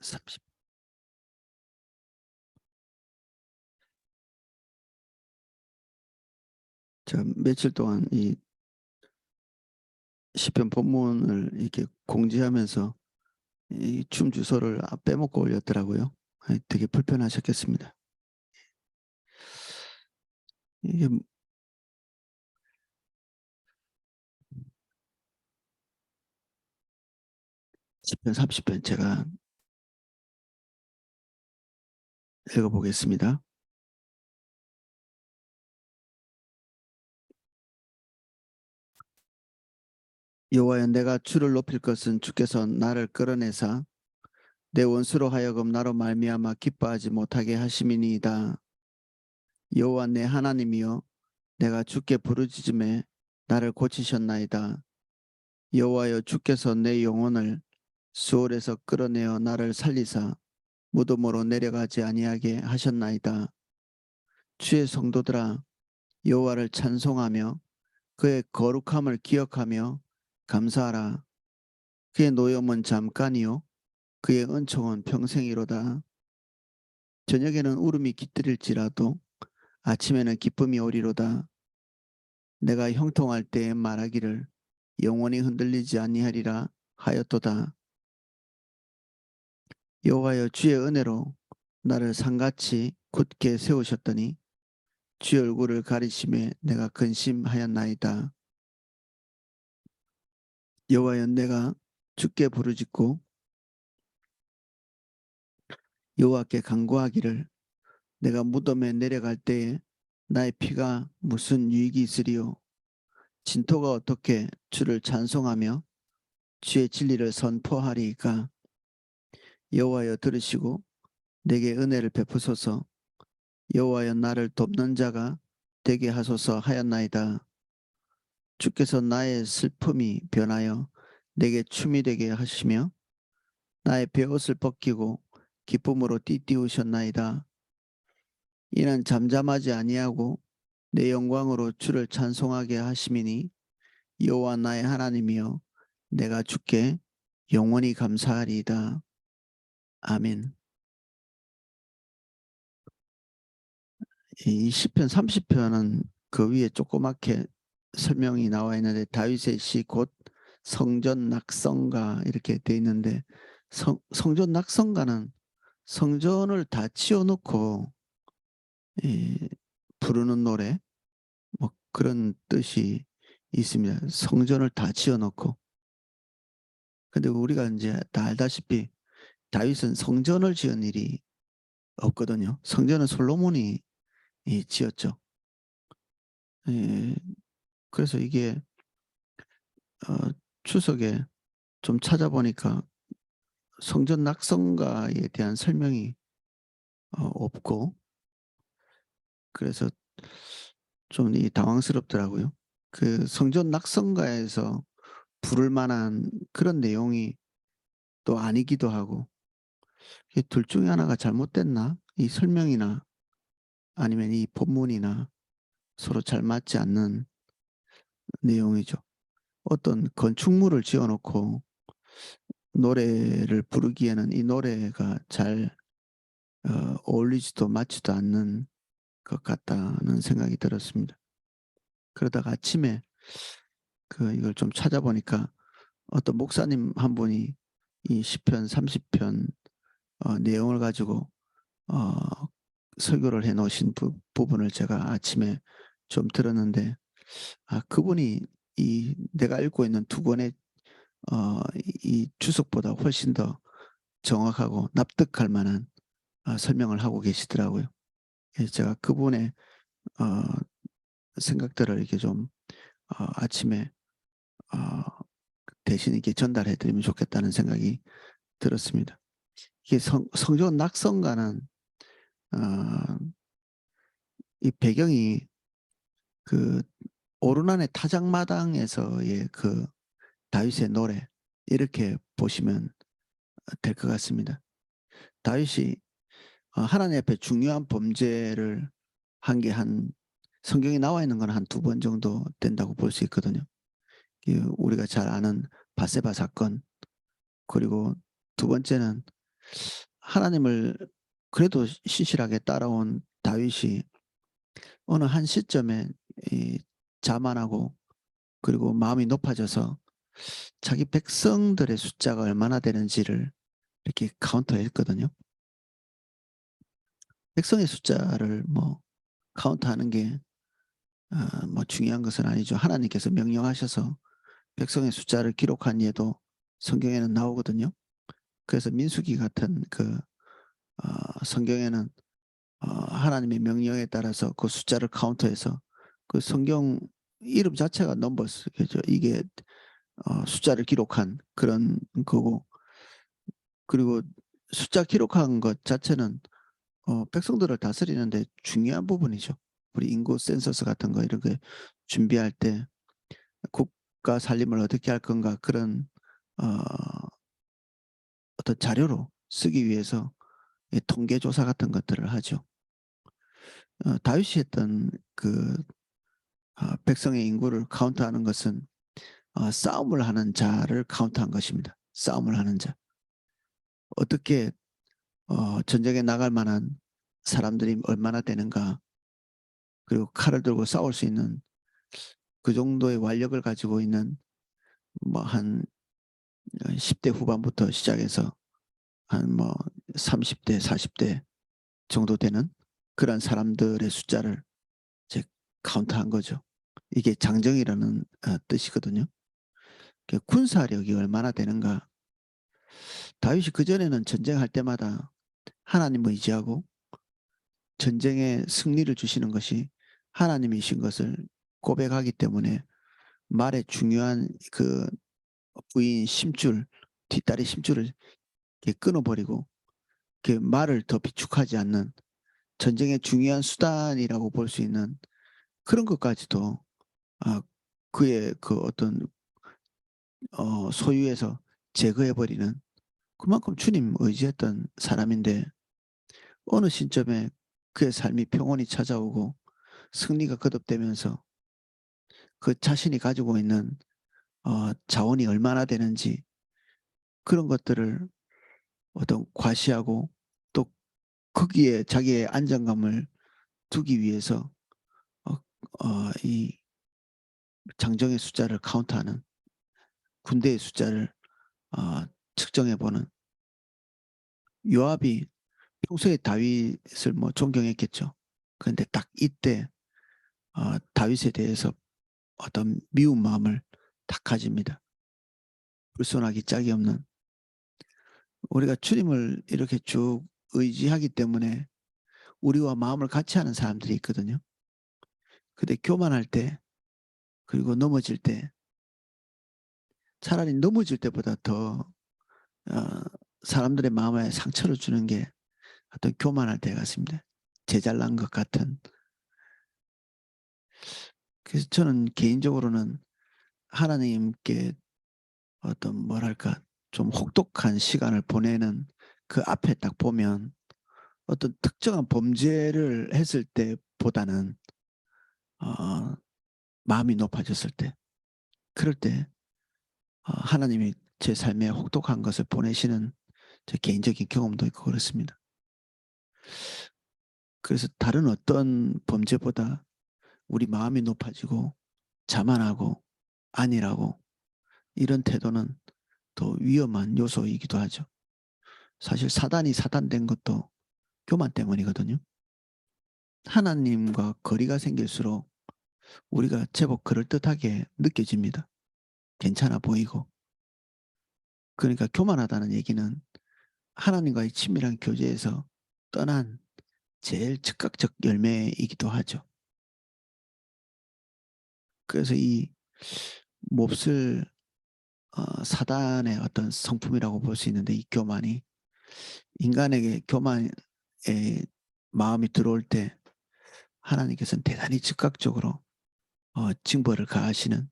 30. 제가 며칠 동안 이 시편 본문을 이렇게 공지하면서 이 춤 주소를 빼먹고 올렸더라고요. 되게 불편하셨겠습니다. 이게 시편 30편 제가 읽어보겠습니다. 여호와여, 내가 주를 높일 것은 주께서 나를 끌어내사 내 원수로 하여금 나로 말미암아 기뻐하지 못하게 하심이니이다. 여호와 내 하나님이여, 내가 주께 부르짖음에 나를 고치셨나이다. 여호와여, 주께서 내 영혼을 수월에서 끌어내어 나를 살리사 무덤으로 내려가지 아니하게 하셨나이다. 주의 성도들아, 여호와를 찬송하며 그의 거룩함을 기억하며 감사하라. 그의 노염은 잠깐이요 그의 은총은 평생이로다. 저녁에는 울음이 깃들일지라도 아침에는 기쁨이 오리로다. 내가 형통할 때에 말하기를 영원히 흔들리지 아니하리라 하였도다. 여호와여, 주의 은혜로 나를 산같이 굳게 세우셨더니 주의 얼굴을 가리심에 내가 근심하였나이다. 여호와여, 내가 주께 부르짖고 여호와께 간구하기를 내가 무덤에 내려갈 때에 나의 피가 무슨 유익이 있으리요. 진토가 어떻게 주를 찬송하며 주의 진리를 선포하리이까. 여호와여, 들으시고 내게 은혜를 베푸소서. 여호와여, 나를 돕는 자가 되게 하소서 하였나이다. 주께서 나의 슬픔이 변하여 내게 춤이 되게 하시며 나의 베옷을 벗기고 기쁨으로 띠띠우셨나이다. 이는 잠잠하지 아니하고 내 영광으로 주를 찬송하게 하심이니 여호와 나의 하나님이여, 내가 주께 영원히 감사하리이다. 아멘. 이 시편 30편은 그 위에 조그맣게 설명이 나와 있는데 다윗의 시 곧 성전 낙성가 이렇게 돼 있는데 성전 낙성가는 성전을 다 치워놓고 부르는 노래 뭐 그런 뜻이 있습니다. 성전을 다 치워놓고. 근데 우리가 이제 다 알다시피 다윗은 성전을 지은 일이 없거든요. 성전은 솔로몬이 지었죠. 그래서 이게 추석에 좀 찾아보니까 성전 낙성가에 대한 설명이 없고, 그래서 좀 당황스럽더라고요. 그 성전 낙성가에서 부를 만한 그런 내용이 또 아니기도 하고, 둘 중에 하나가 잘못됐나? 이 설명이나 아니면 이 본문이나 서로 잘 맞지 않는 내용이죠. 어떤 건축물을 지어놓고 노래를 부르기에는 이 노래가 잘 어울리지도 맞지도 않는 것 같다는 생각이 들었습니다. 그러다가 아침에 이걸 좀 찾아보니까 어떤 목사님 한 분이 이 시편 30편 내용을 가지고 설교를 해놓으신 부분을 제가 아침에 좀 들었는데, 그분이 내가 읽고 있는 두 권의 이 주석보다 훨씬 더 정확하고 납득할 만한 설명을 하고 계시더라고요. 그래서 제가 그분의 생각들을 이렇게 좀 아침에 대신 이렇게 전달해 드리면 좋겠다는 생각이 들었습니다. 이게 성전 낙성가는 이 배경이 그 오르난의 타작마당에서의 그 다윗의 노래, 이렇게 보시면 될 것 같습니다. 다윗이 하나님 앞에 중요한 범죄를 한 게 성경에 나와 있는 건 한 2번 정도 된다고 볼 수 있거든요. 우리가 잘 아는 바세바 사건, 그리고 두 번째는 하나님을 그래도 신실하게 따라온 다윗이 어느 한 시점에 이 자만하고 그리고 마음이 높아져서 자기 백성들의 숫자가 얼마나 되는지를 이렇게 카운터했거든요. 백성의 숫자를 뭐 카운트하는 게 뭐 중요한 것은 아니죠. 하나님께서 명령하셔서 백성의 숫자를 기록한 예도 성경에는 나오거든요. 그래서 민수기 같은 성경에는 하나님의 명령에 따라서 그 숫자를 카운트해서 그 성경 이름 자체가 넘버스 그죠. 이게 숫자를 기록한 그런 거고, 그리고 숫자 기록한 것 자체는 백성들을 다스리는 데 중요한 부분이죠. 우리 인구 센서스 같은 거 이런 게 준비할 때 국가 살림을 어떻게 할 건가 그런 어 어떤 자료로 쓰기 위해서 이 통계 조사 같은 것들을 하죠. 다윗이 했던 백성의 인구를 카운트하는 것은 싸움을 하는 자를 카운트한 것입니다. 싸움을 하는 자. 어떻게 전쟁에 나갈 만한 사람들이 얼마나 되는가, 그리고 칼을 들고 싸울 수 있는 그 정도의 완력을 가지고 있는 뭐 한 10대 후반부터 시작해서 한 뭐 30대, 40대 정도 되는 그런 사람들의 숫자를 이제 카운트한 거죠. 이게 장정이라는 뜻이거든요. 군사력이 얼마나 되는가. 다윗이 그전에는 전쟁할 때마다 하나님을 의지하고 전쟁에 승리를 주시는 것이 하나님이신 것을 고백하기 때문에 말의 중요한 부인 심줄, 뒷다리 심줄을 이렇게 끊어버리고 말을 더 비축하지 않는 전쟁의 중요한 수단이라고 볼 수 있는 그런 것까지도 아, 그의 어떤 소유에서 제거해버리는, 그만큼 주님 의지했던 사람인데 어느 시점에 그의 삶이 평온이 찾아오고 승리가 거듭되면서 그 자신이 가지고 있는 자원이 얼마나 되는지 그런 것들을 어떤 과시하고 또 거기에 자기의 안정감을 두기 위해서 어, 이 장정의 숫자를 카운트하는, 군대의 숫자를 어, 측정해 보는, 요압이 평소에 다윗을 뭐 존경했겠죠. 그런데 딱 이때 다윗에 대해서 어떤 미운 마음을 딱 가집니다. 불손하기 짝이 없는, 우리가 주님을 이렇게 쭉 의지하기 때문에 우리와 마음을 같이 하는 사람들이 있거든요. 근데 교만할 때 그리고 넘어질 때, 차라리 넘어질 때보다 더 사람들의 마음에 상처를 주는 게 어떤 교만할 때 같습니다. 제잘난 것 같은. 그래서 저는 개인적으로는 하나님께 어떤 뭐랄까 좀 혹독한 시간을 보내는 그 앞에 딱 보면 어떤 특정한 범죄를 했을 때보다는 어, 마음이 높아졌을 때, 그럴 때 하나님이 제 삶에 혹독한 것을 보내시는 제 개인적인 경험도 있고 그렇습니다. 그래서 다른 어떤 범죄보다 우리 마음이 높아지고 자만하고 안일하고 이런 태도는 더 위험한 요소이기도 하죠. 사실 사단이 사단된 것도 교만 때문이거든요. 하나님과 거리가 생길수록 우리가 제법 그럴듯하게 느껴집니다. 괜찮아 보이고. 그러니까 교만하다는 얘기는 하나님과의 친밀한 교제에서 떠난 제일 즉각적 열매이기도 하죠. 그래서 이 몹쓸 사단의 어떤 성품이라고 볼 수 있는데, 이 교만이 인간에게 교만의 마음이 들어올 때 하나님께서는 대단히 즉각적으로 징벌을 가하시는,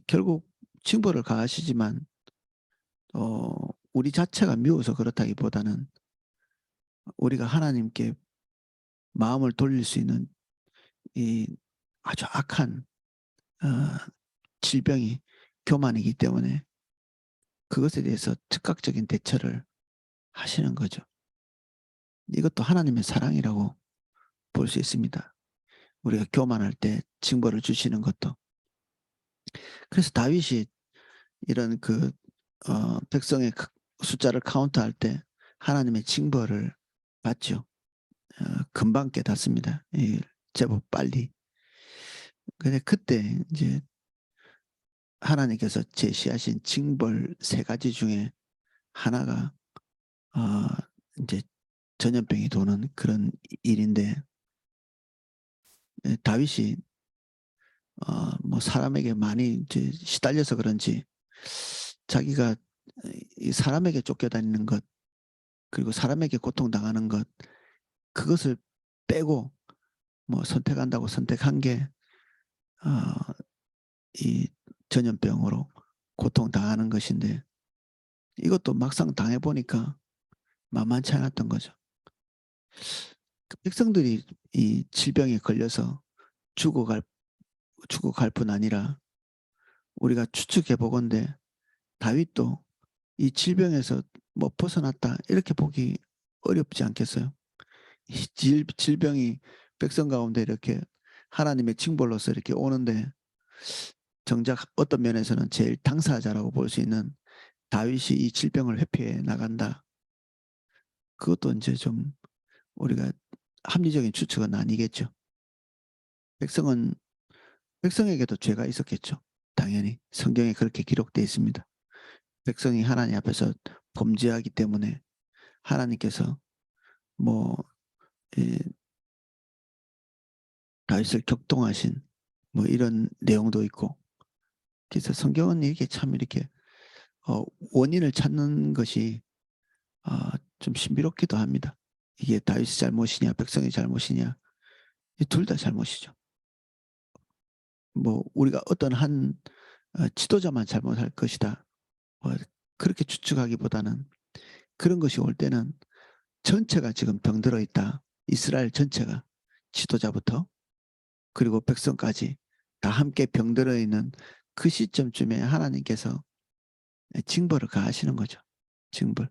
결국 징벌을 가하시지만 우리 자체가 미워서 그렇다기보다는 우리가 하나님께 마음을 돌릴 수 있는 이 아주 악한 어, 질병이 교만이기 때문에 그것에 대해서 즉각적인 대처를 하시는 거죠. 이것도 하나님의 사랑이라고 볼 수 있습니다. 우리가 교만할 때 징벌을 주시는 것도. 그래서 다윗이 이런 백성의 숫자를 카운트할 때 하나님의 징벌을 받죠. 금방 깨닫습니다. 제법 빨리. 근데 그때 이제 하나님께서 제시하신 징벌 세 가지 중에 하나가 어 인제 전염병이 도는 그런 일인데, 다윗이 뭐 사람에게 많이 이제 시달려서 그런지 자기가 이 사람에게 쫓겨다니는 것, 그리고 사람에게 고통당하는 것, 그것을 빼고 뭐 선택한다고 선택한 게 이 전염병으로 고통당하는 것인데, 이것도 막상 당해 보니까 만만치 않았던 거죠. 그 백성들이 이 질병에 걸려서 죽어갈 죽어갈 뿐 아니라 우리가 추측해 보건대 다윗도 이 질병에서 뭐 벗어났다 이렇게 보기 어렵지 않겠어요? 이 질병이 백성 가운데 이렇게 하나님의 징벌로서 이렇게 오는데, 정작 어떤 면에서는 제일 당사자라고 볼 수 있는 다윗이 이 질병을 회피해 나간다. 그것도 인제 좀 우리가 합리적인 추측은 아니겠죠. 백성은 백성에게도 죄가 있었겠죠. 당연히 성경에 그렇게 기록되어 있습니다. 백성이 하나님 앞에서 범죄하기 때문에 하나님께서 뭐 이 다윗을 격동하신 뭐 이런 내용도 있고, 그래서 성경은 이렇게 참 이렇게 원인을 찾는 것이 좀 신비롭기도 합니다. 이게 다윗의 잘못이냐 백성의 잘못이냐, 이 둘 다 잘못이죠. 뭐 우리가 어떤 한 지도자만 잘못할 것이다, 뭐 그렇게 추측하기보다는 그런 것이 올 때는 전체가 지금 병들어 있다. 이스라엘 전체가 지도자부터 그리고 백성까지 다 함께 병들어 있는 그 시점쯤에 하나님께서 징벌을 가하시는 거죠. 징벌.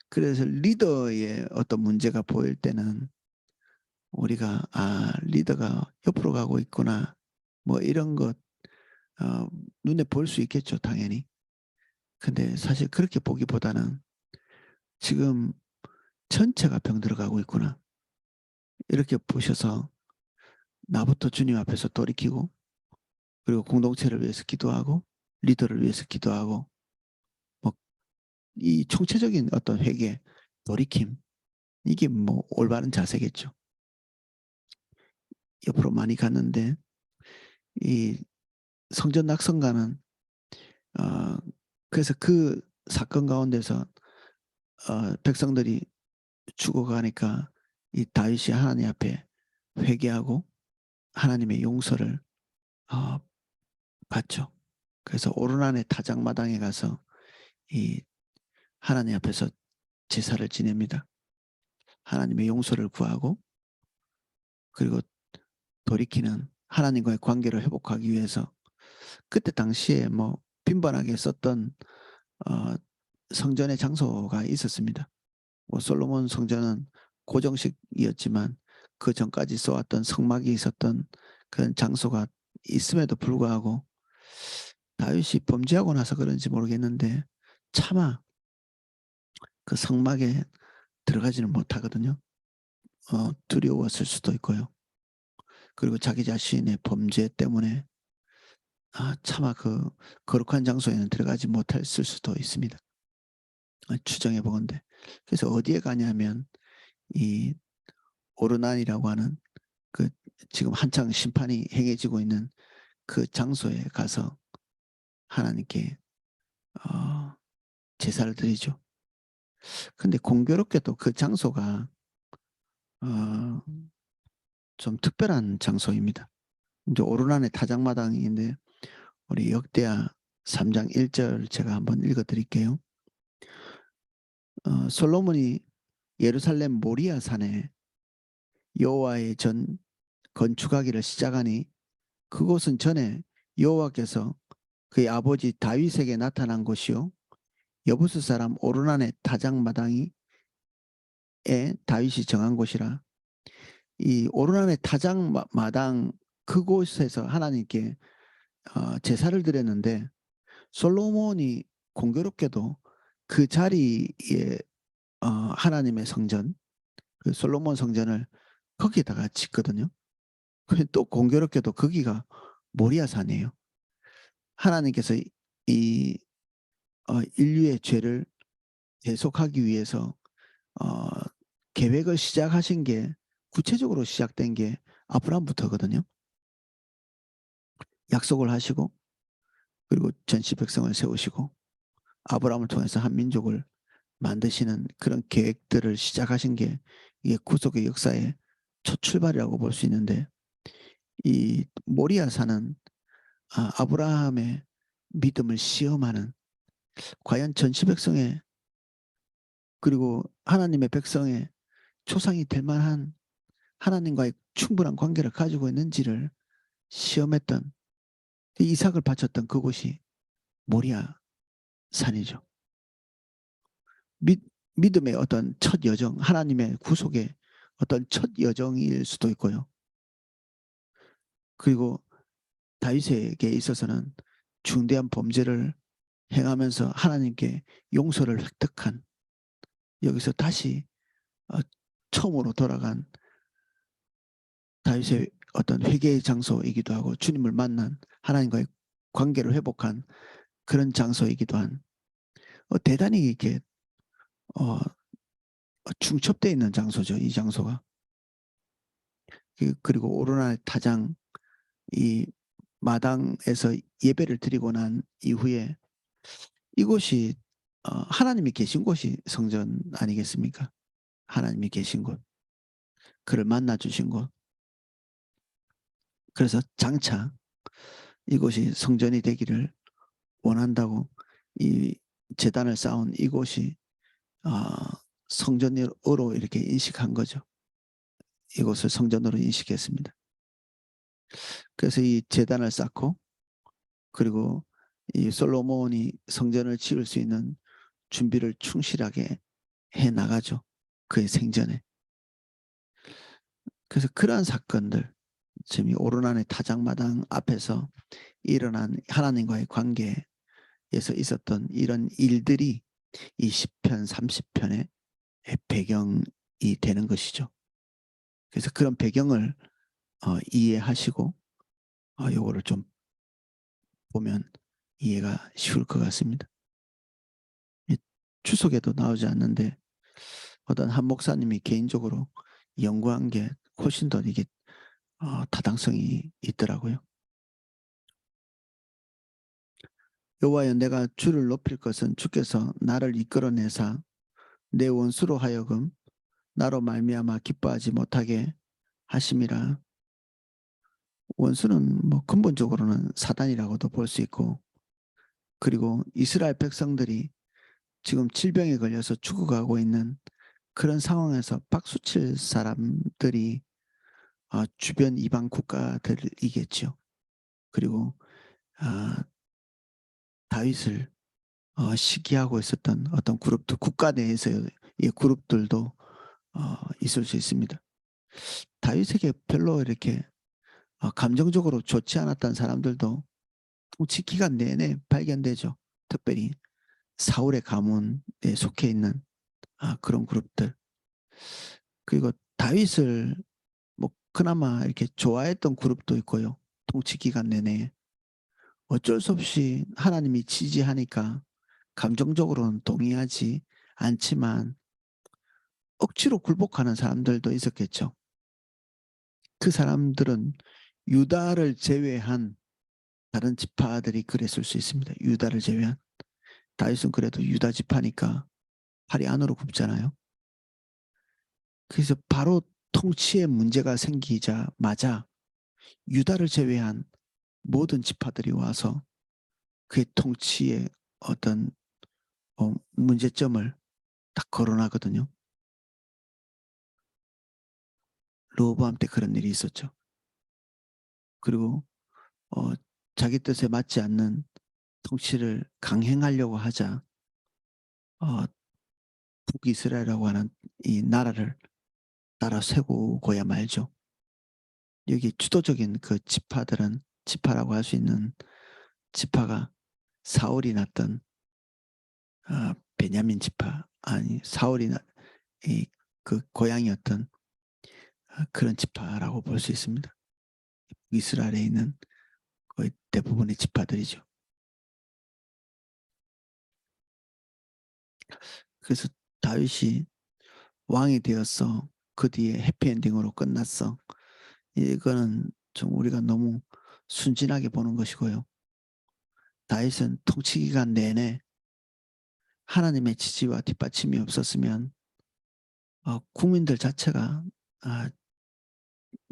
그래서 리더의 어떤 문제가 보일 때는 우리가 '아 리더가 옆으로 가고 있구나.' 뭐 이런 것 눈에 볼 수 있겠죠 당연히. 근데 사실 그렇게 보기보다는 '지금 전체가 병들어 가고 있구나.' 이렇게 보셔서 나부터 주님 앞에서 돌이키고, 그리고 공동체를 위해서 기도하고 리더를 위해서 기도하고, 뭐 이 총체적인 어떤 회개, 돌이킴, 이게 뭐 올바른 자세겠죠. 옆으로 많이 갔는데 이 성전 낙성가는 어 그래서 그 사건 가운데서 백성들이 죽어가니까 이 다윗이 하나님 앞에 회개하고 하나님의 용서를 어 받죠. 그래서 오르난의 타작마당에 가서 이 하나님 앞에서 제사를 지냅니다. 하나님의 용서를 구하고, 그리고 돌이키는 하나님과의 관계를 회복하기 위해서 그때 당시에 뭐 빈번하게 썼던 어 성전의 장소가 있었습니다. 뭐 솔로몬 성전은 고정식이었지만 그 전까지 써왔던 성막이 있었던 그런 장소가 있음에도 불구하고 다윗이 범죄하고 나서 그런지 모르겠는데 차마 그 성막에 들어가지는 못하거든요. 두려웠을 수도 있고요. 그리고 자기 자신의 범죄 때문에 차마 그 거룩한 장소에는 들어가지 못했을 수도 있습니다. 추정해 보건대. 그래서 어디에 가냐면 이 오르난이라고 하는 그 지금 한창 심판이 행해지고 있는 그 장소에 가서 하나님께 어 제사를 드리죠. 근데 공교롭게도 그 장소가 어 좀 특별한 장소입니다. 인제 오르난의 타작마당인데 우리 역대하 3장 1절 제가 한번 읽어 드릴게요. 솔로몬이 예루살렘 모리아 산에 여호와의 전 건축하기를 시작하니 그곳은 전에 여호와께서 그의 아버지 다윗에게 나타난 곳이요 여부스 사람 오르난의 타작마당이 에 다윗이 정한 곳이라. 이 오르난의 타작마당 그곳에서 하나님께 제사를 드렸는데 솔로몬이 공교롭게도 그 자리에 하나님의 성전, 그 솔로몬 성전을 거기에다가 짓거든요. 또 공교롭게도 거기가 모리아산이에요. 하나님께서 이 인류의 죄를 대속하기 위해서 어, 계획을 시작하신 게 구체적으로 시작된 게 아브라함부터거든요. 약속을 하시고 그리고 전시 백성을 세우시고 아브라함을 통해서 한 민족을 만드시는 그런 계획들을 시작하신 게 이게 구속의 역사의 첫 출발이라고 볼 수 있는데 이 모리아산은 아브라함의 믿음을 시험하는 과연 전시 백성의 그리고 하나님의 백성의 초상이 될 만한 하나님과의 충분한 관계를 가지고 있는지를 시험했던 이삭을 바쳤던 그곳이 모리아 산이죠. 믿음의 어떤 첫 여정, 하나님의 구속의 어떤 첫 여정일 수도 있고요. 그리고 다윗에게 있어서는 중대한 범죄를 행하면서 하나님께 용서를 획득한 여기서 다시 처음으로 돌아간 다윗의 어떤 회개의 장소이기도 하고 주님을 만난 하나님과의 관계를 회복한 그런 장소이기도 한 대단히 이렇게 중첩되어 있는 장소죠. 이 장소가. 그리고 오르날 타장 이 마당에서 예배를 드리고 난 이후에 이곳이 하나님이 계신 곳이 성전 아니겠습니까? 하나님이 계신 곳, 그를 만나 주신 곳. 그래서 장차 이곳이 성전이 되기를 원한다고 이 제단을 쌓은 이곳이 성전으로 이렇게 인식한 거죠. 이곳을 성전으로 인식했습니다. 그래서 이 제단을 쌓고 그리고 이 솔로몬이 성전을 지을 수 있는 준비를 충실하게 해 나가죠. 그의 생전에. 그래서 그러한 사건들, 지금 오르난의 타작마당 앞에서 일어난 하나님과의 관계에서 있었던 이런 일들이 이 10편, 30편의 배경이 되는 것이죠. 그래서 그런 배경을 이해하시고 요거를 좀 보면 이해가 쉬울 것 같습니다. 추석에도 나오지 않는데 어떤 한 목사님이 개인적으로 연구한 게 훨씬 더 이게 타당성이 있더라고요. 여호와여 내가 주를 높일 것은 주께서 나를 이끌어내사 내 원수로 하여금 나로 말미암아 기뻐하지 못하게 하심이라. 원수는 뭐 근본적으로는 사단이라고도 볼 수 있고 그리고 이스라엘 백성들이 지금 질병에 걸려서 죽어가고 있는 그런 상황에서 박수칠 사람들이 주변 이방 국가들이겠죠. 그리고 다윗을 시기하고 있었던 어떤 그룹들, 국가 내에서의 그룹들도 있을 수 있습니다. 다윗에게 별로 이렇게 감정적으로 좋지 않았던 사람들도 통치 기간 내내 발견되죠. 특별히 사울의 가문에 속해 있는 그런 그룹들. 그리고 다윗을 뭐 그나마 이렇게 좋아했던 그룹도 있고요. 통치 기간 내내 어쩔 수 없이 하나님이 지지하니까 감정적으로는 동의하지 않지만 억지로 굴복하는 사람들도 있었겠죠. 그 사람들은 유다를 제외한 다른 지파들이 그랬을 수 있습니다. 유다를 제외한. 다윗은 그래도 유다 지파니까 팔이 안으로 굽잖아요. 그래서 바로 통치에 문제가 생기자마자 유다를 제외한 모든 지파들이 와서 그의 통치의 어떤 문제점을 딱 거론하거든요. 르호보암 때 그런 일이 있었죠. 그리고 자기 뜻에 맞지 않는 통치를 강행하려고 하자 어 북이스라엘이라고 하는 이 나라를 따라 세우고야 말죠. 여기 주도적인 그 지파들은, 지파라고 할 수 있는 지파가 사울이 낳던 베냐민 지파, 아니 사울이 이 그 고향이었던 그런 지파라고 볼 수 있습니다. 이스라엘에 있는 거의 대부분의 지파들이죠. 그래서 다윗이 왕이 되었어. 그 뒤에 해피엔딩으로 끝났어. 이거는 좀 우리가 너무 순진하게 보는 것이고요. 다윗은 통치 기간 내내 하나님의 지지와 뒷받침이 없었으면 국민들 자체가 아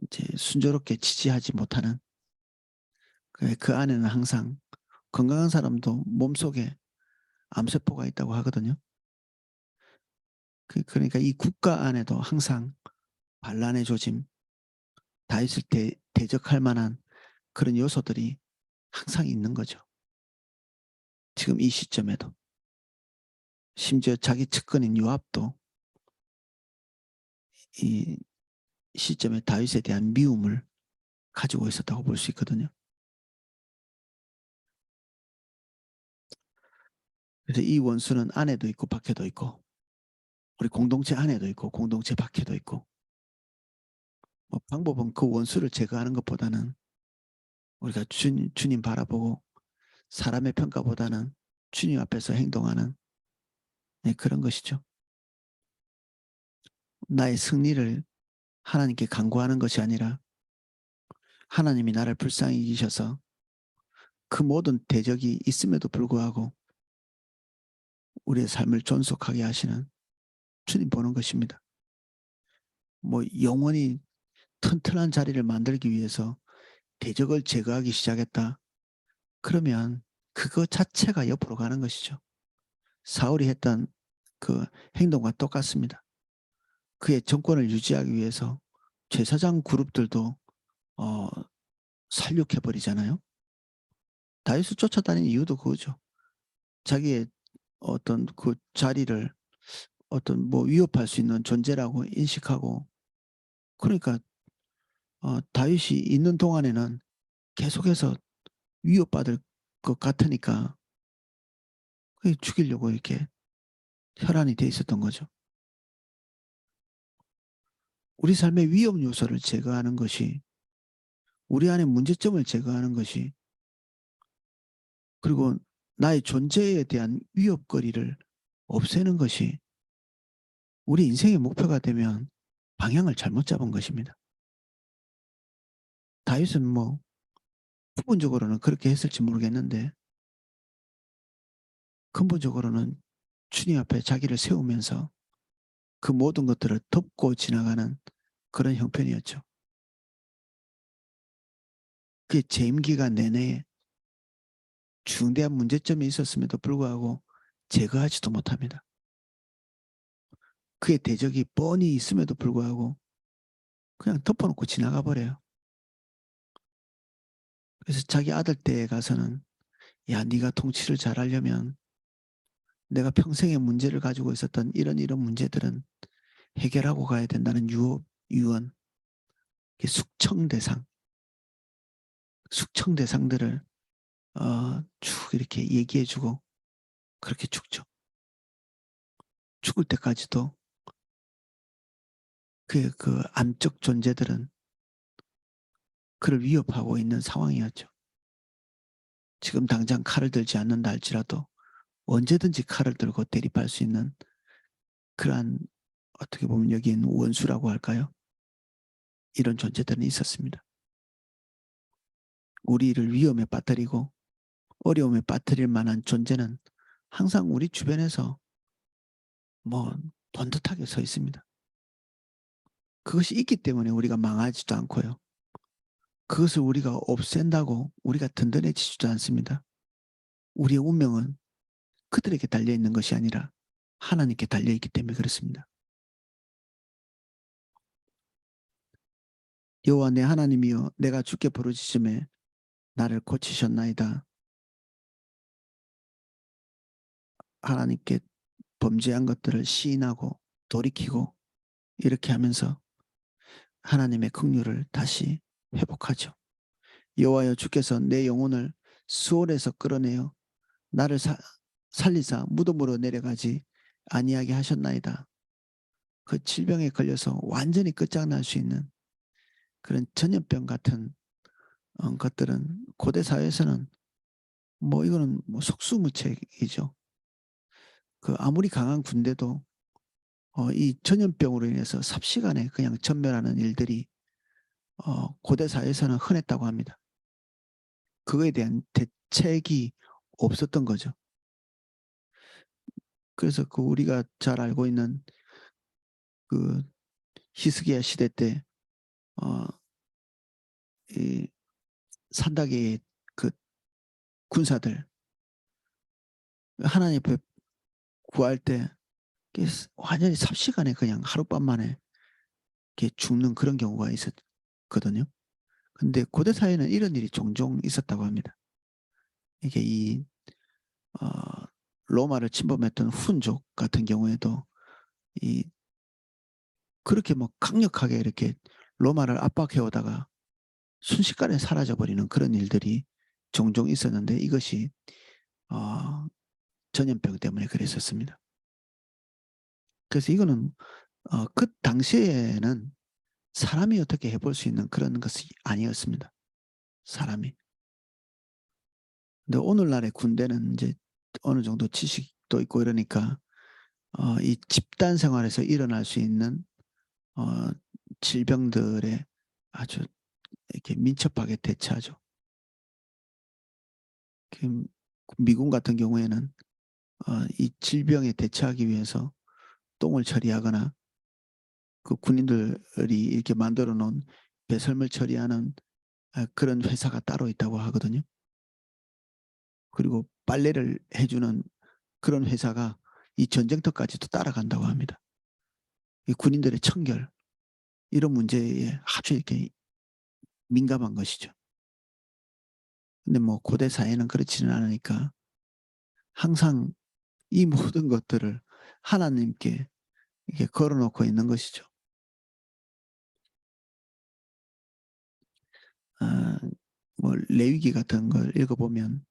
이제 순조롭게 지지하지 못하는, 그 안에는 항상 건강한 사람도 몸속에 암세포가 있다고 하거든요. 그러니까 이 국가 안에도 항상 반란의 조짐, 다윗을 대적할 만한 그런 요소들이 항상 있는 거죠. 지금 이 시점에도. 심지어 자기 측근인 요압도 이 시점에 다윗에 대한 미움을 가지고 있었다고 볼 수 있거든요. 그래서 이 원수는 안에도 있고 밖에도 있고, 우리 공동체 안에도 있고 공동체 밖에도 있고, 방법은 그 원수를 제거하는 것보다는 우리가 주님 바라보고 사람의 평가보다는 주님 앞에서 행동하는, 네, 그런 것이죠. 나의 승리를 하나님께 간구하는 것이 아니라 하나님이 나를 불쌍히 여기셔서 그 모든 대적이 있음에도 불구하고 우리의 삶을 존속하게 하시는 주님 보는 것입니다. 영원히 튼튼한 자리를 만들기 위해서 대적을 제거하기 시작했다. 그러면 그거 자체가 옆으로 가는 것이죠. 사울이 했던 그 행동과 똑같습니다. 그의 정권을 유지하기 위해서 제사장 그룹들도 어 살육해 버리잖아요. 다윗을 쫓아다니는 이유도 그거죠. 자기의 어떤 그 자리를 어떤 위협할 수 있는 존재라고 인식하고, 그러니까 다윗이 있는 동안에는 계속해서 위협받을 것 같으니까 죽이려고 이렇게 혈안이 돼 있었던 거죠. 우리 삶의 위험 요소를 제거하는 것이, 우리 안에 문제점을 제거하는 것이, 그리고 나의 존재에 대한 위협거리를 없애는 것이 우리 인생의 목표가 되면 방향을 잘못 잡은 것입니다. 다윗은 부분적으로는 그렇게 했을지 모르겠는데 근본적으로는 주님 앞에 자기를 세우면서 그 모든 것들을 덮고 지나가는 그런 형편이었죠. 그게 재임 기간 내내 중대한 문제점이 있었음에도 불구하고 제거하지도 못합니다. 그의 대적이 뻔히 있음에도 불구하고 그냥 덮어놓고 지나가 버려요. 그래서 자기 아들 때에 가서는 야, 네가 통치를 잘하려면 내가 평생의 문제를 가지고 있었던 이런 문제들은 해결하고 가야 된다는 유언, 숙청 대상들을 쭉 이렇게 얘기해주고 그렇게 죽죠. 죽을 때까지도 그 암적 존재들은 그를 위협하고 있는 상황이었죠. 지금 당장 칼을 들지 않는다 할지라도 언제든지 칼을 들고 대립할 수 있는 그러한, 어떻게 보면 여기엔 원수라고 할까요? 이런 존재들은 있었습니다. 우리를 위험에 빠뜨리고 어려움에 빠뜨릴 만한 존재는 항상 우리 주변에서 번듯하게 서 있습니다. 그것이 있기 때문에 우리가 망하지도 않고요. 그것을 우리가 없앤다고 우리가 든든해지지도 않습니다. 우리의 운명은 그들에게 달려있는 것이 아니라 하나님께 달려있기 때문에 그렇습니다. 여호와 내 하나님이여, 내가 주께 부르짖음에 나를 고치셨나이다. 하나님께 범죄한 것들을 시인하고 돌이키고 이렇게 하면서 하나님의 긍휼을 다시 회복하죠. 여호와여 주께서 내 영혼을 수월에서 끌어내어 나를 살리사 무덤으로 내려가지 아니하게 하셨나이다. 그 질병에 걸려서 완전히 끝장날 수 있는 그런 전염병 같은 것들은 고대 사회에서는 뭐 이거는 뭐 속수무책이죠. 그 아무리 강한 군대도 이 전염병으로 인해서 삽시간에 그냥 전멸하는 일들이 고대 사회에서는 흔했다고 합니다. 그거에 대한 대책이 없었던 거죠. 그래서 그 우리가 잘 알고 있는 그 히스기야 시대 때 어 이 산다기의 그 군사들 하나님 앞에 구할 때 이게 완전히 삽시간에 그냥 하룻밤 만에 이렇게 죽는 그런 경우가 있었거든요. 근데 고대 사회는 이런 일이 종종 있었다고 합니다. 이게 어 로마를 침범했던 훈족 같은 경우에도 이 그렇게 뭐 강력하게 이렇게 로마를 압박해 오다가 순식간에 사라져 버리는 그런 일들이 종종 있었는데 이것이 어 전염병 때문에 그랬었습니다. 그래서 이거는 그 당시에는 사람이 어떻게 해볼 수 있는 그런 것이 아니었습니다, 사람이. 근데 오늘날의 군대는 이제 어느 정도 지식도 있고 이러니까 이 집단 생활에서 일어날 수 있는 어 질병들에 아주 이렇게 민첩하게 대처하죠. 그 미군 같은 경우에는 이 질병에 대처하기 위해서 똥을 처리하거나 그 군인들이 이렇게 만들어 놓은 배설물 처리하는 그런 회사가 따로 있다고 하거든요. 그리고 빨래를 해 주는 그런 회사가 이 전쟁터까지도 따라간다고 합니다. 이 군인들의 청결 이런 문제에 아주 이렇게 민감한 것이죠. 근데 뭐 고대 사회는 그렇지는 않으니까 항상 이 모든 것들을 하나님께 이렇게 걸어 놓고 있는 것이죠. 아 뭐 레위기 같은 걸 읽어 보면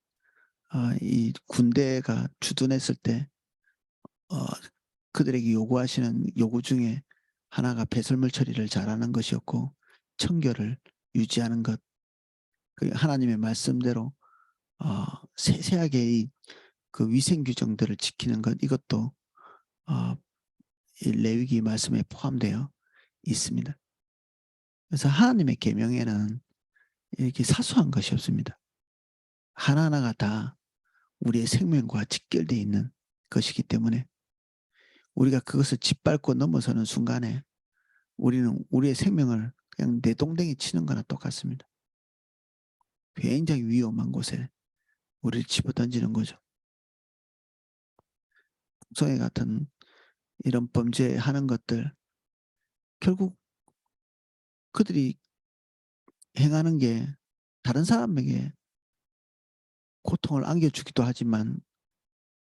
이 군대가 주둔했을 때 어 그들에게 요구하시는 요구 중에 하나가 배설물 처리를 잘하는 것이었고 청결을 유지하는 것. 그 하나님의 말씀대로 세세하게 그 위생 규정들을 지키는 것 이것도 어 이 레위기 말씀에 포함되어 있습니다. 그래서 하나님의 계명에는 이렇게 사소한 것이 없습니다. 하나하나가 다 우리의 생명과 직결되어 있는 것이기 때문에 우리가 그것을 짓밟고 넘어서는 순간에 우리는 우리의 생명을 그냥 내동댕이 치는 거나 똑같습니다. 굉장히 위험한 곳에 우리를 집어던지는 거죠. 송해 같은 이런 범죄하는 것들 결국 그들이 행하는 게 다른 사람에게 고통을 안겨주기도 하지만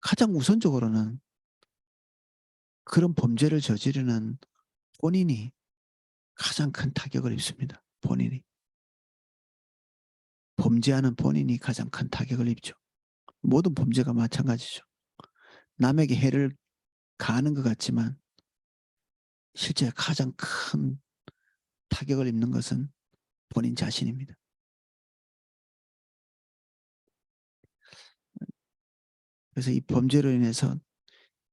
가장 우선적으로는 그런 범죄를 저지르는 본인이 가장 큰 타격을 입습니다. 본인이. 범죄하는 본인이 가장 큰 타격을 입죠. 모든 범죄가 마찬가지죠. 남에게 해를 가하는 것 같지만 실제 가장 큰 타격을 입는 것은 본인 자신입니다. 그래서 이 범죄로 인해서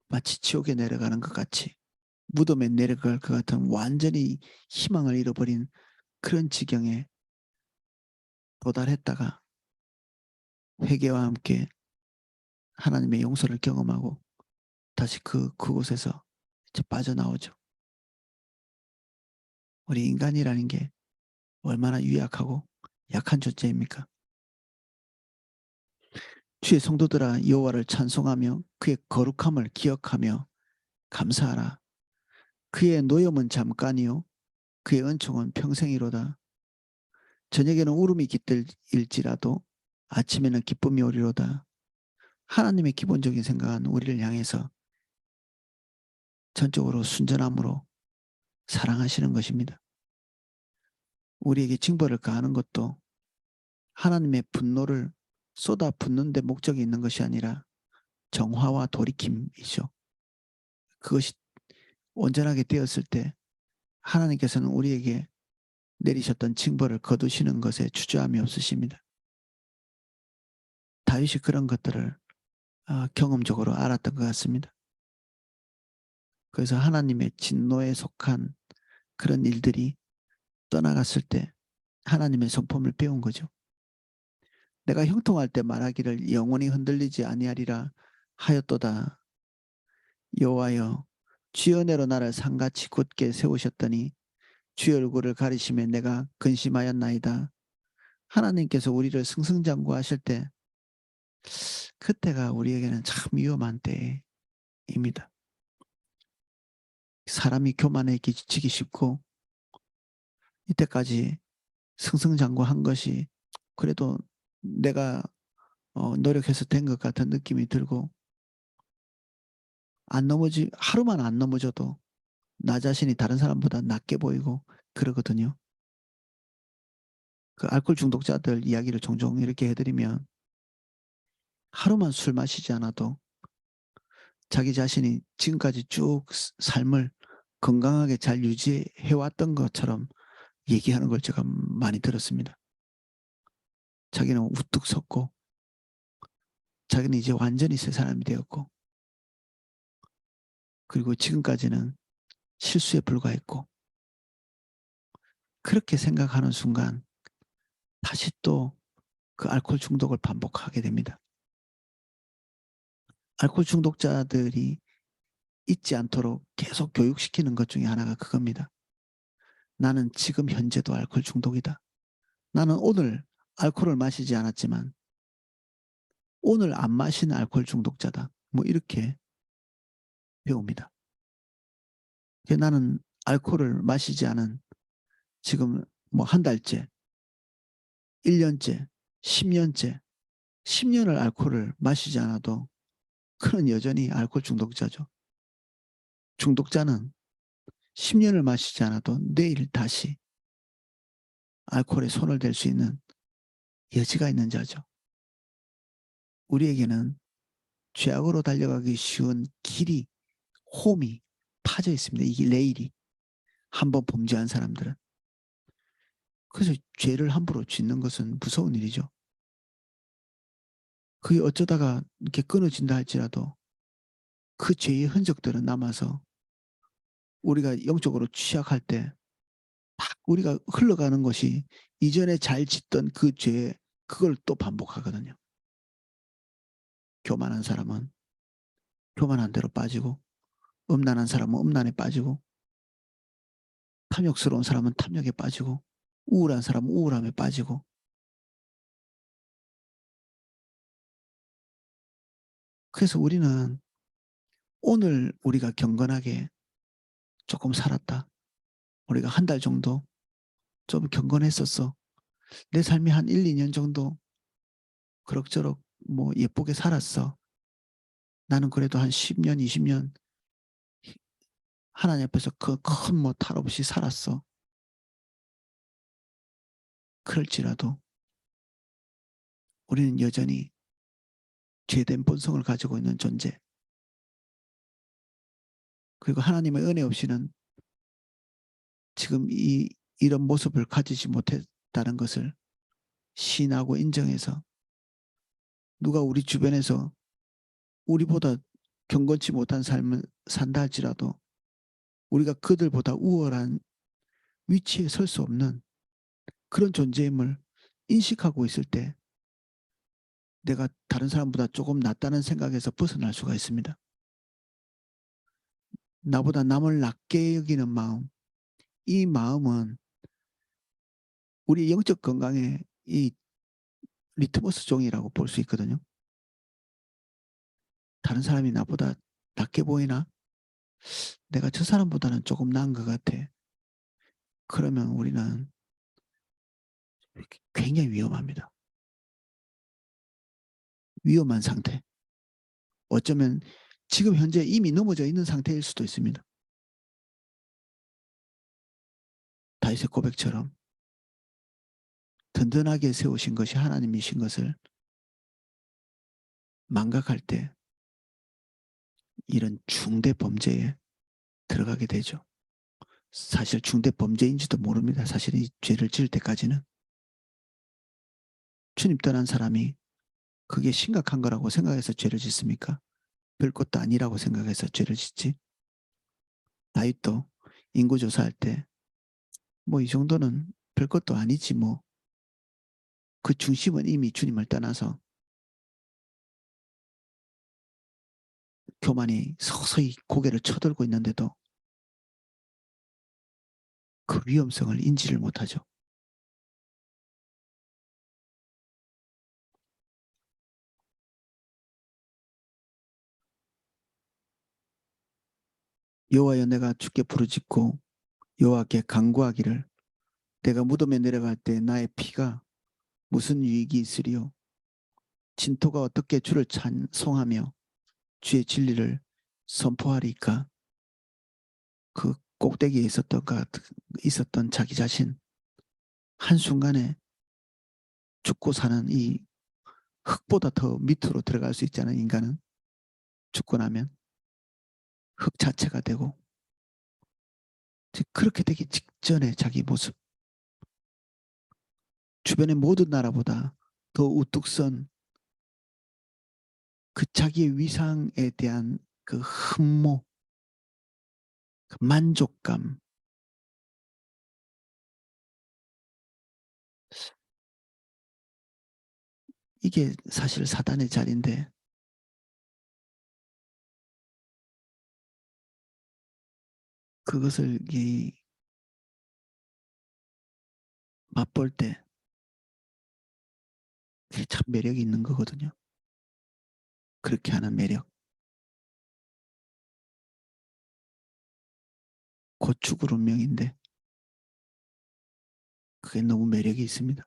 마치 지옥에 내려가는 것 같이 무덤에 내려갈 것 같은 완전히 희망을 잃어버린 그런 지경에 도달했다가 회개와 함께 하나님의 용서를 경험하고 다시 그곳에서 이제 빠져나오죠. 우리 인간이라는 게 얼마나 유약하고 약한 존재입니까? 주의 성도들아 여호와를 찬송하며 그의 거룩함을 기억하며 감사하라. 그의 노염은 잠깐이요 그의 은총은 평생이로다. 저녁에는 울음이 깃들일지라도 아침에는 기쁨이 오리로다. 하나님의 기본적인 생각은 우리를 향해서 전적으로 순전함으로 사랑하시는 것입니다. 우리에게 징벌을 가하는 것도 하나님의 분노를 쏟아붓는 데 목적이 있는 것이 아니라 정화와 돌이킴이죠. 그것이 온전하게 되었을 때 하나님께서는 우리에게 내리셨던 징벌을 거두시는 것에 주저함이 없으십니다. 다윗이 그런 것들을 경험적으로 알았던 것 같습니다. 그래서 하나님의 진노에 속한 그런 일들이 떠나갔을 때 하나님의 성품을 배운 거죠. 내가 형통할 때 말하기를 영원히 흔들리지 아니하리라 하였도다. 여호와여 주의 은혜로 나를 산같이 굳게 세우셨더니 주의 얼굴을 가리심에 내가 근심하였나이다. 하나님께서 우리를 승승장구하실 때 그때가 우리에게는 참 위험한 때입니다. 사람이 교만해지기 쉽고 이때까지 승승장구한 것이 그래도 내가 노력해서 된 것 같은 느낌이 들고 하루만 안 넘어져도 나 자신이 다른 사람보다 낫게 보이고 그러거든요. 그 알코올 중독자들 이야기를 종종 이렇게 해드리면 하루만 술 마시지 않아도 자기 자신이 지금까지 쭉 삶을 건강하게 잘 유지해 왔던 것처럼 얘기하는 걸 제가 많이 들었습니다. 자기는 우뚝 섰고 자기는 이제 완전히 새 사람이 되었고 그리고 지금까지는 실수에 불과했고 그렇게 생각하는 순간 다시 또 그 알코올 중독을 반복하게 됩니다. 알코올 중독자들이 잊지 않도록 계속 교육시키는 것 중에 하나가 그겁니다. 나는 지금 현재도 알코올 중독이다. 나는 오늘 알코올을 마시지 않았지만 오늘 안 마신 알코올 중독자다. 뭐 이렇게 배웁니다. 나는 알코올을 마시지 않은 지금 뭐 한 달째, 1년째, 10년째, 10년을 알코올을 마시지 않아도 그는 여전히 알코올 중독자죠. 중독자는 10년을 마시지 않아도 내일 다시 알코올에 손을 댈 수 있는 여지가 있는 자죠. 우리에게는 죄악으로 달려가기 쉬운 길이 홈이 파져 있습니다. 이게 레일이 한번 범죄한 사람들은. 그래서 죄를 함부로 짓는 것은 무서운 일이죠. 그게 어쩌다가 이렇게 끊어진다 할지라도 그 죄의 흔적들은 남아서 우리가 영적으로 취약할 때 딱 우리가 흘러가는 것이 이전에 잘 짓던 그 죄 그걸 또 반복하거든요. 교만한 사람은 교만한 대로 빠지고 음란한 사람은 음란에 빠지고 탐욕스러운 사람은 탐욕에 빠지고 우울한 사람은 우울함에 빠지고 그래서 우리는 오늘 우리가 경건하게 조금 살았다. 우리가 한 달 정도 좀 경건했었어. 내 삶이 한 1-2년 정도 그럭저럭 뭐 예쁘게 살았어. 나는 그래도 한 10년, 20년 하나님 앞에서 그 큰 뭐 탈 없이 살았어. 그럴지라도 우리는 여전히 죄된 본성을 가지고 있는 존재. 그리고 하나님의 은혜 없이는 지금 이런 모습을 가지지 못했다는 것을 시인하고 인정해서 누가 우리 주변에서 우리보다 경건치 못한 삶을 산다 할지라도 우리가 그들보다 우월한 위치에 설 수 없는 그런 존재임을 인식하고 있을 때 내가 다른 사람보다 조금 낫다는 생각에서 벗어날 수가 있습니다. 나보다 남을 낮게 여기는 마음, 이 마음은 우리 영적 건강의 이 리트머스 종이라고 볼 수 있거든요. 다른 사람이 나보다 낮게 보이나? 내가 저 사람보다는 조금 나은 것 같아. 그러면 우리는 굉장히 위험합니다. 위험한 상태. 어쩌면 지금 현재 이미 넘어져 있는 상태일 수도 있습니다. 다윗의 고백처럼 든든하게 세우신 것이 하나님이신 것을 망각할 때 이런 중대 범죄에 들어가게 되죠. 사실 중대 범죄인지도 모릅니다. 사실 이 죄를 지을 때까지는. 주님 떠난 사람이 그게 심각한 거라고 생각해서 죄를 짓습니까? 별것도 아니라고 생각해서 죄를 짓지. 다윗도 인구조사할 때 뭐 이 정도는 별것도 아니지 뭐. 그 중심은 이미 주님을 떠나서 교만이 서서히 고개를 쳐들고 있는데도 그 위험성을 인지를 못하죠. 여호와여 내가 주께 부르짖고 여호와께 간구하기를 내가 무덤에 내려갈 때 나의 피가 무슨 유익이 있으리요. 진토가 어떻게 주를 찬송하며 주의 진리를 선포하리까. 그 꼭대기에 있었던 자기 자신 한순간에 죽고 사는 이 흙보다 더 밑으로 들어갈 수 있잖아요. 인간은 죽고 나면 흙 자체가 되고 그렇게 되기 직전에 자기 모습 주변의 모든 나라보다 더 우뚝 선 그 자기의 위상에 대한 그 흠모 그 만족감 이게 사실 사단의 자리인데 그것을 맛볼 때 참 매력이 있는 거거든요. 그렇게 하는 매력. 곧 죽을 운명인데 그게 너무 매력이 있습니다.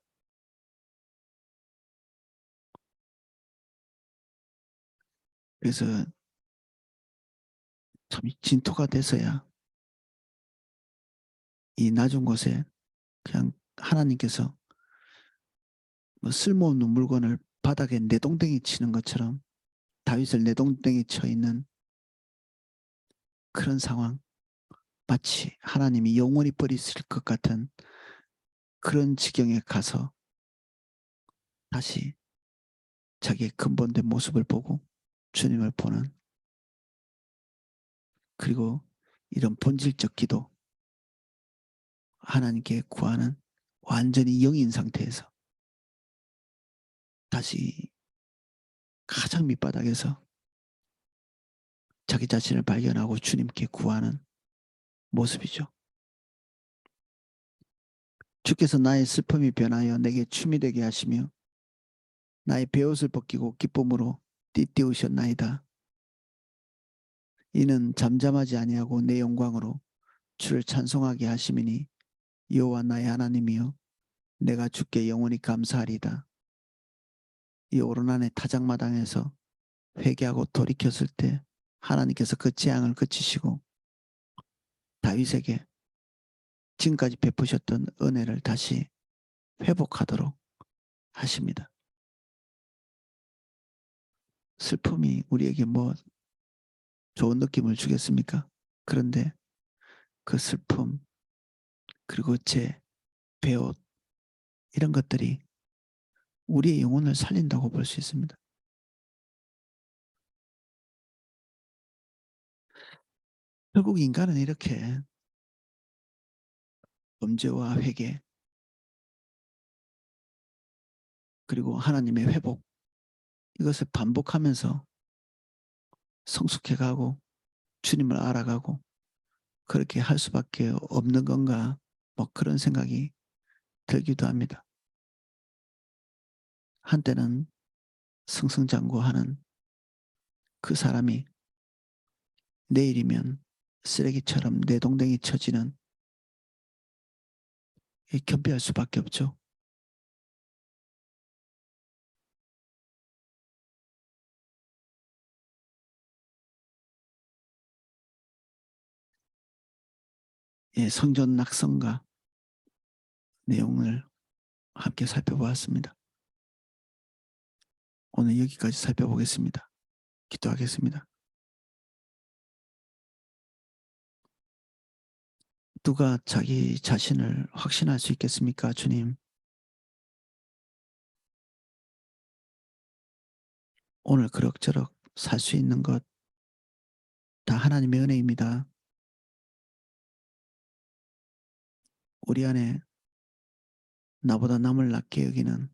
그래서 참 진토가 돼서야 이 낮은 곳에 그냥 하나님께서 뭐 쓸모없는 물건을 바닥에 내동댕이 치는 것처럼 다윗을 내동댕이 쳐 있는 그런 상황 마치 하나님이 영원히 버리실 것 같은 그런 지경에 가서 다시 자기의 근본된 모습을 보고 주님을 보는 그리고 이런 본질적 기도 하나님께 구하는 완전히 영인 상태에서 다시 가장 밑바닥에서 자기 자신을 발견하고 주님께 구하는 모습이죠. 주께서 나의 슬픔이 변하여 내게 춤이 되게 하시며 나의 베옷을 벗기고 기쁨으로 띠띠우셨나이다. 이는 잠잠하지 아니하고 내 영광으로 주를 찬송하게 하심이니 여호와 나의 하나님이여 내가 주께 영원히 감사하리다. 이 오르난의 타작마당에서 회개하고 돌이켰을 때 하나님께서 그 재앙을 그치시고 다윗에게 지금까지 베푸셨던 은혜를 다시 회복하도록 하십니다. 슬픔이 우리에게 뭐 좋은 느낌을 주겠습니까? 그런데 그 슬픔 그리고 제 배옷 이런 것들이 우리의 영혼을 살린다고 볼 수 있습니다. 결국 인간은 이렇게 범죄와 회개 그리고 하나님의 회복 이것을 반복하면서 성숙해가고 주님을 알아가고 그렇게 할 수밖에 없는 건가 뭐 그런 생각이 들기도 합니다. 한때는 승승장구하는 그 사람이 내일이면 쓰레기처럼 내동댕이 쳐지는 겸비할 수밖에 없죠. 예, 성전 낙성가 내용을 함께 살펴보았습니다. 오늘 여기까지 살펴보겠습니다. 기도하겠습니다. 누가 자기 자신을 확신할 수 있겠습니까, 주님? 오늘 그럭저럭 살 수 있는 것 다 하나님의 은혜입니다. 우리 안에 나보다 남을 낮게 여기는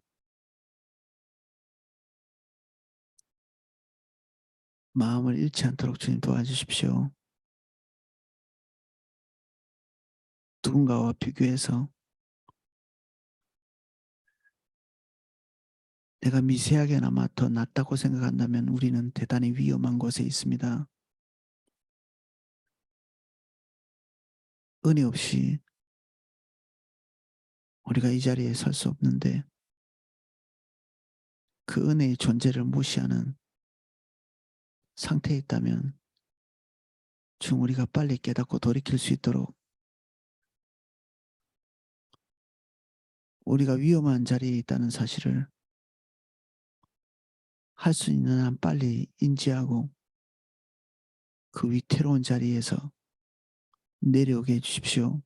마음을 잃지 않도록 주님 도와주십시오. 누군가와 비교해서 내가 미세하게나마 더 낫다고 생각한다면 우리는 대단히 위험한 곳에 있습니다. 은혜 없이 우리가 이 자리에 설 수 없는데 그 은혜의 존재를 무시하는 상태에 있다면 중 우리가 빨리 깨닫고 돌이킬 수 있도록 우리가 위험한 자리에 있다는 사실을 할 수 있는 한 빨리 인지하고 그 위태로운 자리에서 내려오게 해주십시오.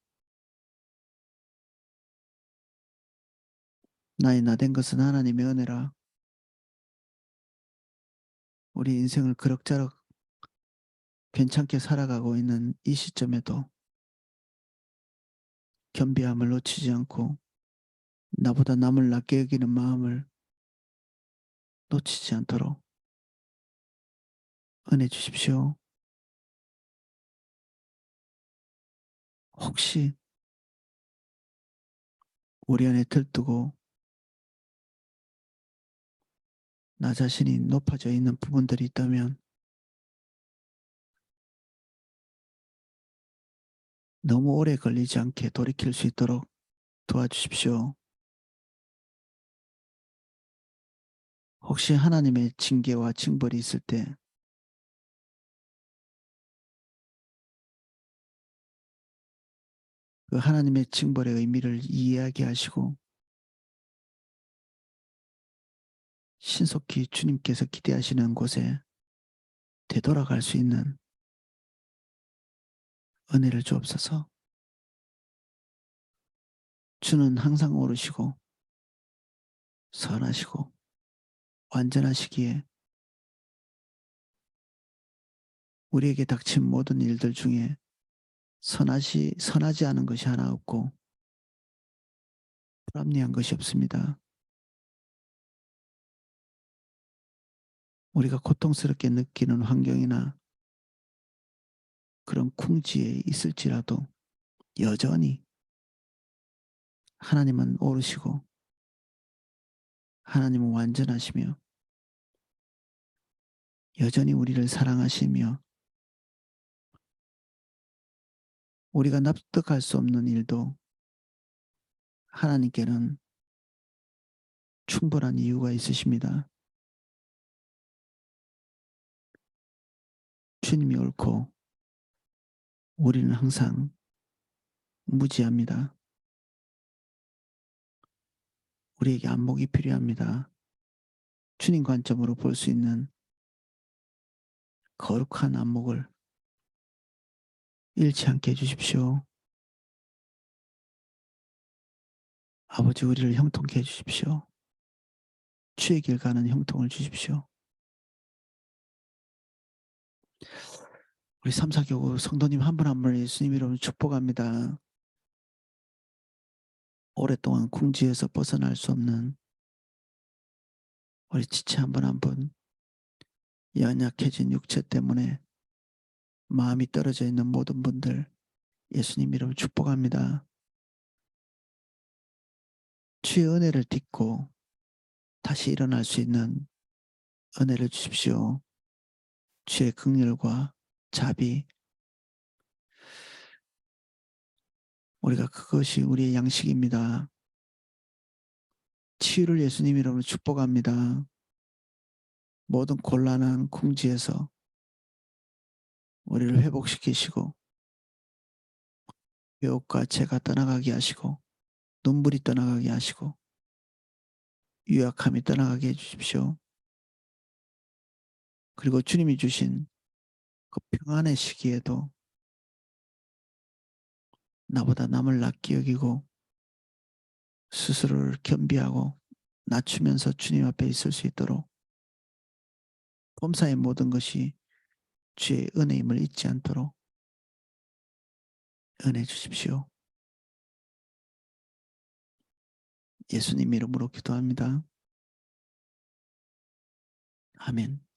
나의 나된 것은 하나님의 은혜라. 우리 인생을 그럭저럭 괜찮게 살아가고 있는 이 시점에도 겸비함을 놓치지 않고 나보다 남을 낮게 여기는 마음을 놓치지 않도록 은혜 주십시오. 혹시 우리 안에 들뜨고 나 자신이 높아져 있는 부분들이 있다면 너무 오래 걸리지 않게 돌이킬 수 있도록 도와주십시오. 혹시 하나님의 징계와 징벌이 있을 때 그 하나님의 징벌의 의미를 이해하게 하시고 신속히 주님께서 기대하시는 곳에 되돌아갈 수 있는 은혜를 주옵소서. 주는 항상 오르시고 선하시고 완전하시기에 우리에게 닥친 모든 일들 중에 선하지 않은 것이 하나 없고 불합리한 것이 없습니다. 우리가 고통스럽게 느끼는 환경이나 그런 궁지에 있을지라도 여전히 하나님은 오르시고 하나님은 완전하시며 여전히 우리를 사랑하시며 우리가 납득할 수 없는 일도 하나님께는 충분한 이유가 있으십니다. 주님이 옳고 우리는 항상 무지합니다. 우리에게 안목이 필요합니다. 주님 관점으로 볼 수 있는 거룩한 안목을 잃지 않게 해주십시오. 아버지 우리를 형통케 해주십시오. 주의 길 가는 형통을 주십시오. 우리 삼사교구 성도님 한 분 한 분을 예수님 이름으로 축복합니다. 오랫동안 궁지에서 벗어날 수 없는 우리 지체 한 분 한 분, 연약해진 육체 때문에 마음이 떨어져 있는 모든 분들 예수님 이름으로 축복합니다. 주의 은혜를 딛고 다시 일어날 수 있는 은혜를 주십시오. 주의 긍휼과 자비, 우리가 그것이 우리의 양식입니다. 치유를 예수님 이름으로 축복합니다. 모든 곤란한 궁지에서 우리를 회복시키시고 유혹과 죄가 떠나가게 하시고 눈물이 떠나가게 하시고 유약함이 떠나가게 해 주십시오. 그리고 주님이 주신 그 평안의 시기에도 나보다 남을 낫게 여기고 스스로를 겸비하고 낮추면서 주님 앞에 있을 수 있도록 범사의 모든 것이 주의 은혜임을 잊지 않도록 은혜 주십시오. 예수님 이름으로 기도합니다. 아멘.